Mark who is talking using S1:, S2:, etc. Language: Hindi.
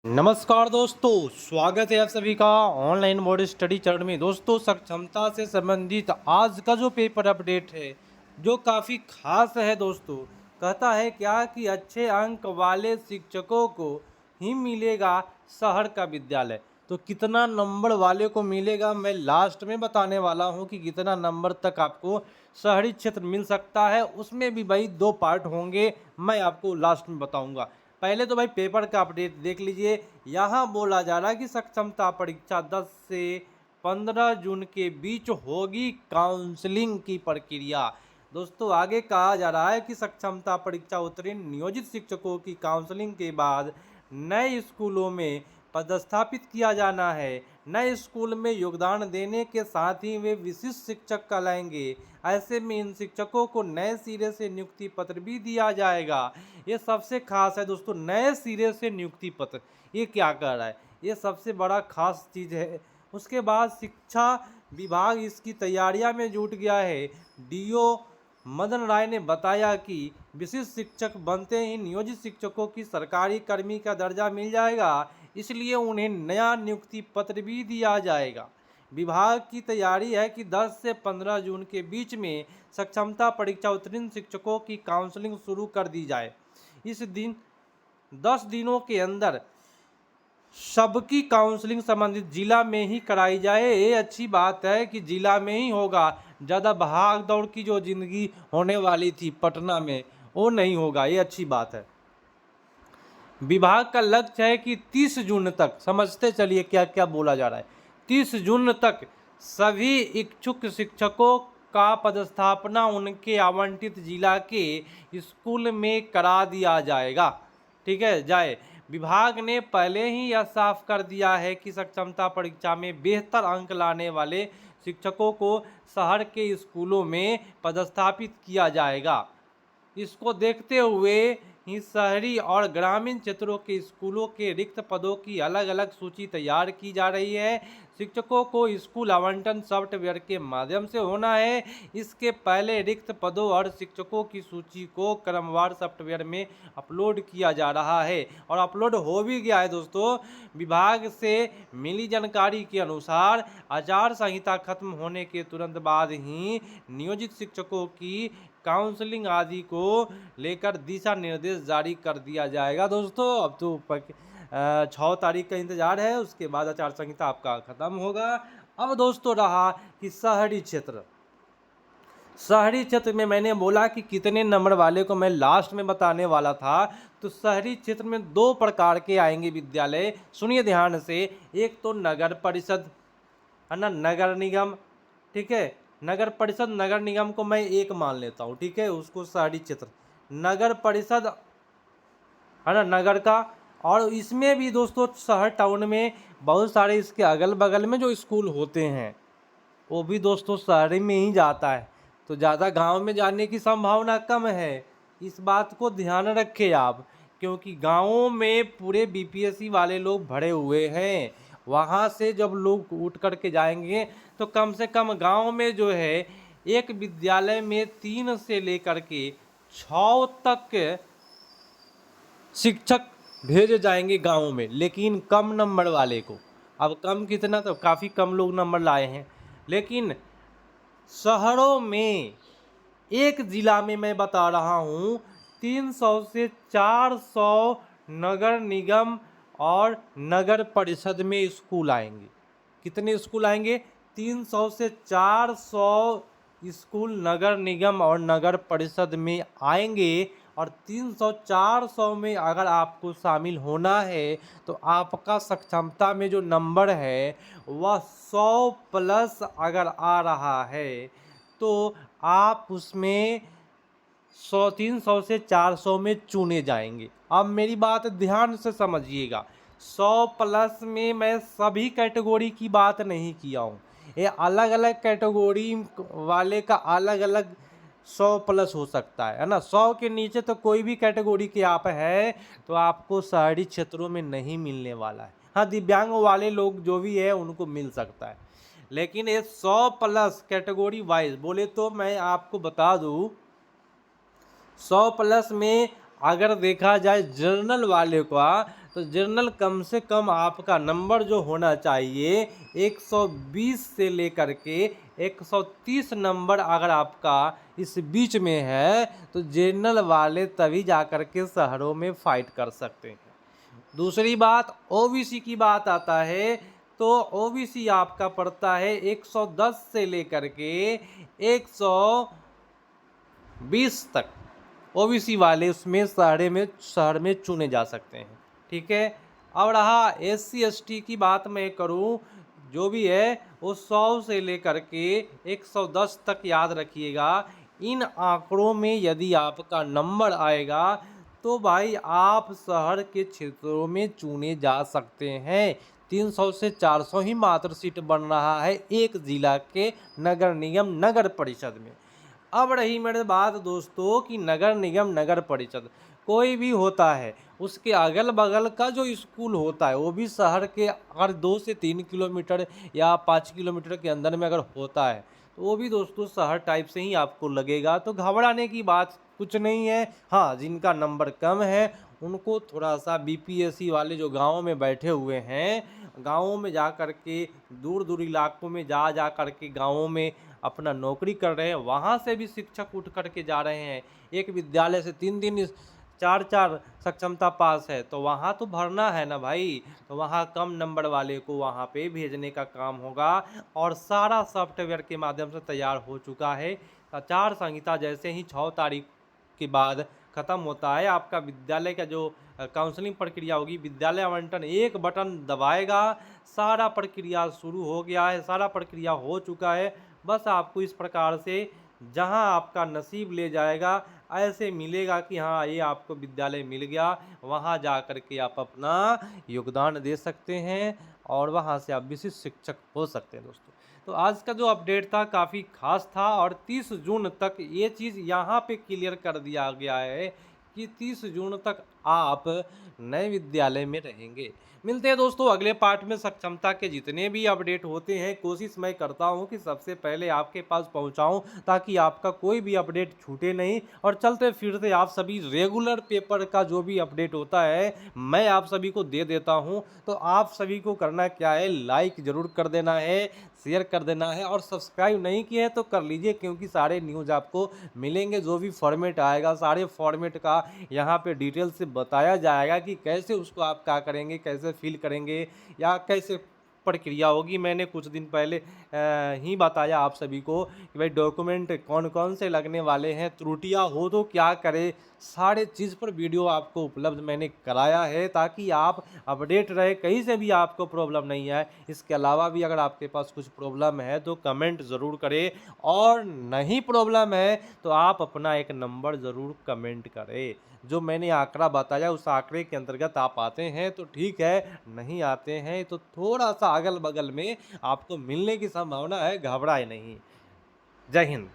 S1: नमस्कार दोस्तों, स्वागत है आप सभी का ऑनलाइन बोर्ड स्टडी चरण में। दोस्तों, सक्षमता से संबंधित आज का जो पेपर अपडेट है जो काफ़ी खास है दोस्तों, कहता है क्या कि अच्छे अंक वाले शिक्षकों को ही मिलेगा शहर का विद्यालय। तो कितना नंबर वाले को मिलेगा मैं लास्ट में बताने वाला हूं कि कितना नंबर तक आपको शहरी क्षेत्र मिल सकता है। उसमें भी भाई दो पार्ट होंगे, मैं आपको लास्ट में बताऊंगा। पहले तो भाई पेपर का अपडेट देख लीजिए। यहाँ बोला जा रहा है कि सक्षमता परीक्षा 10 से 15 जून के बीच होगी काउंसलिंग की प्रक्रिया। दोस्तों, आगे कहा जा रहा है कि सक्षमता परीक्षा उत्तीर्ण नियोजित शिक्षकों की काउंसलिंग के बाद नए स्कूलों में पदस्थापित किया जाना है। नए स्कूल में योगदान देने के साथ ही वे विशिष्ट शिक्षक कहलाएंगे। ऐसे में इन शिक्षकों को नए सिरे से नियुक्ति पत्र भी दिया जाएगा। ये सबसे खास है दोस्तों, नए सिरे से नियुक्ति पत्र। ये क्या कर रहा है, ये सबसे बड़ा खास चीज़ है। उसके बाद शिक्षा विभाग इसकी तैयारियां में जुट गया है। डीओ मदन राय ने बताया कि विशिष्ट शिक्षक बनते ही नियोजित शिक्षकों की सरकारी कर्मी का दर्जा मिल जाएगा, इसलिए उन्हें नया नियुक्ति पत्र भी दिया जाएगा। विभाग की तैयारी है कि 10 से 15 जून के बीच में सक्षमता परीक्षा उत्तीर्ण शिक्षकों की काउंसलिंग शुरू कर दी जाए। इस दिन 10 दिनों के अंदर सबकी काउंसलिंग संबंधित जिला में ही कराई जाए। ये अच्छी बात है कि जिला में ही होगा। ज़्यादा भाग दौड़ की जो जिंदगी होने वाली थी पटना में, वो नहीं होगा। ये अच्छी बात है। विभाग का लक्ष्य है कि 30 जून तक, समझते चलिए क्या क्या बोला जा रहा है, 30 जून तक सभी इच्छुक शिक्षकों का पदस्थापना उनके आवंटित जिला के स्कूल में करा दिया जाएगा। ठीक है, जाए। विभाग ने पहले ही यह साफ कर दिया है कि सक्षमता परीक्षा में बेहतर अंक लाने वाले शिक्षकों को शहर के स्कूलों में पदस्थापित किया जाएगा। इसको देखते हुए ही शहरी और ग्रामीण क्षेत्रों के स्कूलों के रिक्त पदों की अलग अलग सूची तैयार की जा रही है। शिक्षकों को स्कूल आवंटन सॉफ्टवेयर के माध्यम से होना है। इसके पहले रिक्त पदों और शिक्षकों की सूची को क्रमवार सॉफ्टवेयर में अपलोड किया जा रहा है और अपलोड हो भी गया है दोस्तों। विभाग से मिली जानकारी के अनुसार आचार संहिता खत्म होने के तुरंत बाद ही नियोजित शिक्षकों की काउंसलिंग आदि को लेकर दिशा निर्देश जारी कर दिया जाएगा। दोस्तों, अब तो 6 तारीख का इंतजार है, उसके बाद आचार संहिता आपका खत्म होगा। अब दोस्तों रहा कि शहरी क्षेत्र में मैंने बोला कि कितने नंबर वाले को मैं लास्ट में बताने वाला था। तो शहरी क्षेत्र में 2 प्रकार के आएंगे विद्यालय, सुनिए ध्यान से। एक तो नगर परिषद है ना, नगर निगम। ठीक है, नगर परिषद नगर निगम को मैं एक मान लेता हूँ। ठीक है, उसको शहरी क्षेत्र नगर परिषद है ना, नगर का। और इसमें भी दोस्तों शहर टाउन में बहुत सारे इसके अगल बगल में जो स्कूल होते हैं वो भी दोस्तों शहर में ही जाता है। तो ज़्यादा गांव में जाने की संभावना कम है। इस बात को ध्यान रखें आप, क्योंकि गाँवों में पूरे बीपीएससी वाले लोग भरे हुए हैं। वहाँ से जब लोग उठ कर के जाएंगे तो कम से कम गांव में जो है एक विद्यालय में 3 से लेकर के 6 तक शिक्षक भेजे जाएंगे गाँव में, लेकिन कम नंबर वाले को। अब कम कितना, तो काफ़ी कम लोग नंबर लाए हैं। लेकिन शहरों में एक जिला में मैं बता रहा हूँ 300 से 400 नगर निगम और नगर परिषद में स्कूल आएंगे। कितने स्कूल आएंगे? 300 से 400 स्कूल नगर निगम और नगर परिषद में आएंगे। और 300-400 में अगर आपको शामिल होना है तो आपका सक्षमता में जो नंबर है वह 100 प्लस अगर आ रहा है तो आप उसमें 300 से 400 में चुने जाएंगे। अब मेरी बात ध्यान से समझिएगा, 100 प्लस में मैं सभी कैटेगरी की बात नहीं किया हूँ। ये अलग अलग कैटेगरी वाले का अलग अलग 100 प्लस हो सकता है ना। 100 के नीचे तो कोई भी कैटेगरी के आप है तो आपको शहरी क्षेत्रों में नहीं मिलने वाला है। हाँ, दिव्यांग वाले लोग जो भी है उनको मिल सकता है, लेकिन ये 100 प्लस कैटेगरी वाइज बोले तो मैं आपको बता दूँ 100 प्लस में अगर देखा जाए जनरल वाले का तो जनरल कम से कम आपका नंबर जो होना चाहिए 120 से लेकर के 130 नंबर अगर आपका इस बीच में है तो जनरल वाले तभी जा कर के शहरों में फाइट कर सकते हैं। दूसरी बात ओबीसी की बात आता है तो ओबीसी आपका पड़ता है 110 से लेकर के 120 तक। ओबीसी वाले उसमें शहर में चुने जा सकते हैं, ठीक है। अब रहा एससी एसटी की बात मैं करूं, जो भी है वो 100 से लेकर के 110 तक याद रखिएगा। इन आंकड़ों में यदि आपका नंबर आएगा तो भाई आप शहर के क्षेत्रों में चुने जा सकते हैं। 300 से 400 ही मात्र सीट बन रहा है एक जिला के नगर निगम नगर परिषद में। अब रही मेरे बात दोस्तों कि नगर निगम नगर परिषद कोई भी होता है, उसके अगल बगल का जो स्कूल होता है वो भी शहर के अगर 2 से 3 किलोमीटर या 5 किलोमीटर के अंदर में अगर होता है तो वो भी दोस्तों शहर टाइप से ही आपको लगेगा। तो घबराने की बात कुछ नहीं है। हाँ, जिनका नंबर कम है उनको थोड़ा सा बीपीएससी वाले जो गाँव में बैठे हुए हैं, गाँवों में जा कर के दूर दूर इलाकों में जा कर के गाँवों में अपना नौकरी कर रहे हैं, वहाँ से भी शिक्षक उठ कर के जा रहे हैं। एक विद्यालय से 3 4 सक्षमता पास है तो वहाँ तो भरना है ना भाई, तो वहाँ कम नंबर वाले को वहाँ पे भेजने का काम होगा। और सारा सॉफ्टवेयर के माध्यम से तैयार हो चुका है। आचार संहिता जैसे ही 6 तारीख के बाद ख़त्म होता है, आपका विद्यालय का जो काउंसलिंग प्रक्रिया होगी, विद्यालय आवंटन एक बटन दबाएगा, सारा प्रक्रिया शुरू हो गया है, सारा प्रक्रिया हो चुका है। बस आपको इस प्रकार से जहां आपका नसीब ले जाएगा ऐसे मिलेगा कि हाँ ये आपको विद्यालय मिल गया, वहां जा कर के आप अपना योगदान दे सकते हैं और वहां से आप विशिष्ट शिक्षक हो सकते हैं दोस्तों। तो आज का जो अपडेट था काफ़ी खास था और 30 जून तक ये चीज़ यहाँ पे क्लियर कर दिया गया है कि 30 जून तक आप नए विद्यालय में रहेंगे। मिलते हैं दोस्तों अगले पार्ट में। सक्षमता के जितने भी अपडेट होते हैं कोशिश मैं करता हूं कि सबसे पहले आपके पास पहुंचाऊं ताकि आपका कोई भी अपडेट छूटे नहीं। और चलते फिरते आप सभी रेगुलर पेपर का जो भी अपडेट होता है मैं आप सभी को दे देता हूं। तो आप सभी को करना क्या है, लाइक ज़रूर कर देना है, शेयर कर देना है और सब्सक्राइब नहीं किए हैं तो कर लीजिए, क्योंकि सारे न्यूज़ आपको मिलेंगे। जो भी फॉर्मेट आएगा सारे फॉर्मेट का यहाँ पे डिटेल से बताया जाएगा कि कैसे उसको आप क्या करेंगे, कैसे फिल करेंगे या कैसे प्रक्रिया होगी। मैंने कुछ दिन पहले ही बताया आप सभी को कि भाई डॉक्यूमेंट कौन कौन से लगने वाले हैं, त्रुटियां हो तो क्या करें, सारे चीज़ पर वीडियो आपको उपलब्ध मैंने कराया है ताकि आप अपडेट रहे, कहीं से भी आपको प्रॉब्लम नहीं आए। इसके अलावा भी अगर आपके पास कुछ प्रॉब्लम है तो कमेंट ज़रूर करें और नहीं प्रॉब्लम है तो आप अपना एक नंबर ज़रूर कमेंट करें। जो मैंने आंकड़ा बताया उस आंकड़े के अंतर्गत आप आते हैं तो ठीक है, नहीं आते हैं तो थोड़ा सा अगल बगल में आपको मिलने की संभावना है, घबराए नहीं। जय हिंद।